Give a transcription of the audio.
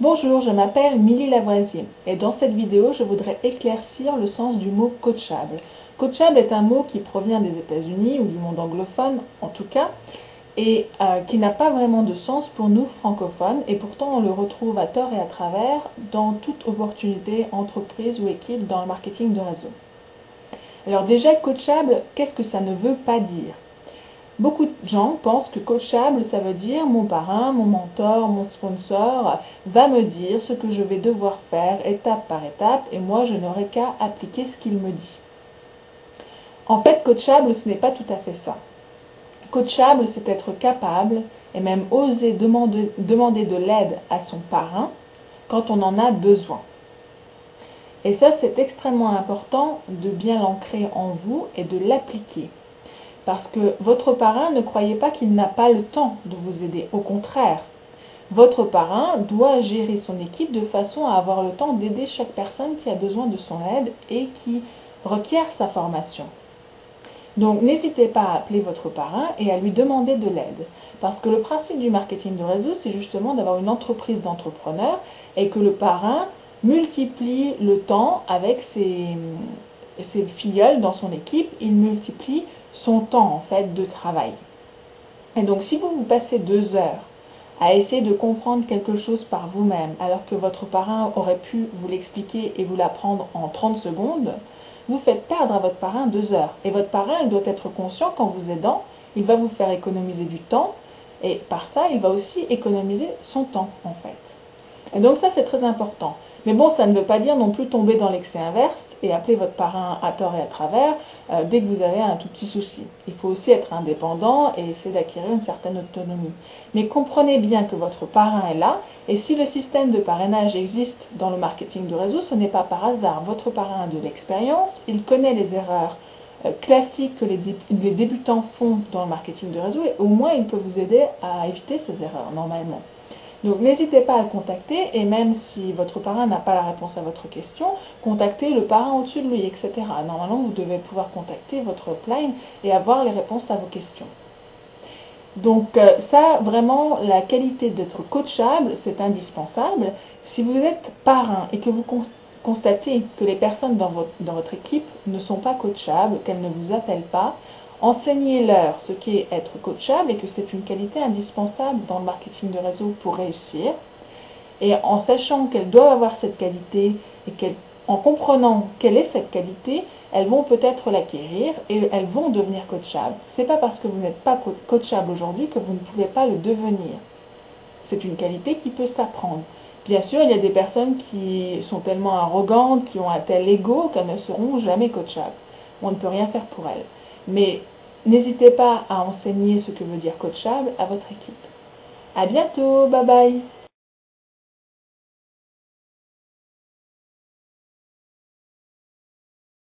Bonjour, je m'appelle Milly Lavoisier et dans cette vidéo, je voudrais éclaircir le sens du mot coachable. Coachable est un mot qui provient des États-Unis ou du monde anglophone en tout cas et qui n'a pas vraiment de sens pour nous francophones et pourtant on le retrouve à tort et à travers dans toute opportunité, entreprise ou équipe dans le marketing de réseau. Alors déjà, coachable, qu'est-ce que ça ne veut pas dire ? Beaucoup de gens pensent que coachable, ça veut dire mon parrain, mon mentor, mon sponsor va me dire ce que je vais devoir faire étape par étape et moi je n'aurai qu'à appliquer ce qu'il me dit. En fait, coachable, ce n'est pas tout à fait ça. Coachable, c'est être capable et même oser demander de l'aide à son parrain quand on en a besoin. Et ça, c'est extrêmement important de bien l'ancrer en vous et de l'appliquer. Parce que votre parrain, ne croyez pas qu'il n'a pas le temps de vous aider. Au contraire, votre parrain doit gérer son équipe de façon à avoir le temps d'aider chaque personne qui a besoin de son aide et qui requiert sa formation. Donc n'hésitez pas à appeler votre parrain et à lui demander de l'aide. Parce que le principe du marketing de réseau, c'est justement d'avoir une entreprise d'entrepreneurs et que le parrain multiplie le temps avec ses filleuls dans son équipe, il multiplie son temps en fait de travail. Et donc si vous passez 2 heures à essayer de comprendre quelque chose par vous-même alors que votre parrain aurait pu vous l'expliquer et vous l'apprendre en 30 secondes, vous faites perdre à votre parrain 2 heures. Et votre parrain, il doit être conscient qu'en vous aidant, il va vous faire économiser du temps et par ça, il va aussi économiser son temps en fait. Et donc ça, c'est très important. Mais bon, ça ne veut pas dire non plus tomber dans l'excès inverse et appeler votre parrain à tort et à travers dès que vous avez un tout petit souci. Il faut aussi être indépendant et essayer d'acquérir une certaine autonomie. Mais comprenez bien que votre parrain est là et si le système de parrainage existe dans le marketing de réseau, ce n'est pas par hasard. Votre parrain a de l'expérience, il connaît les erreurs classiques que les débutants font dans le marketing de réseau et au moins il peut vous aider à éviter ces erreurs normalement. Donc n'hésitez pas à le contacter et même si votre parrain n'a pas la réponse à votre question, contactez le parrain au-dessus de lui, etc. Normalement, vous devez pouvoir contacter votre upline et avoir les réponses à vos questions. Donc ça, vraiment, la qualité d'être coachable, c'est indispensable. Si vous êtes parrain et que vous constatez que les personnes dans votre équipe ne sont pas coachables, qu'elles ne vous appellent pas, enseignez-leur ce qu'est être coachable et que c'est une qualité indispensable dans le marketing de réseau pour réussir. Et en sachant qu'elles doivent avoir cette qualité et en comprenant quelle est cette qualité, elles vont peut-être l'acquérir et elles vont devenir coachables. Ce n'est pas parce que vous n'êtes pas coachable aujourd'hui que vous ne pouvez pas le devenir. C'est une qualité qui peut s'apprendre. Bien sûr, il y a des personnes qui sont tellement arrogantes, qui ont un tel ego qu'elles ne seront jamais coachables. On ne peut rien faire pour elles. Mais n'hésitez pas à enseigner ce que veut dire coachable à votre équipe. À bientôt, bye bye!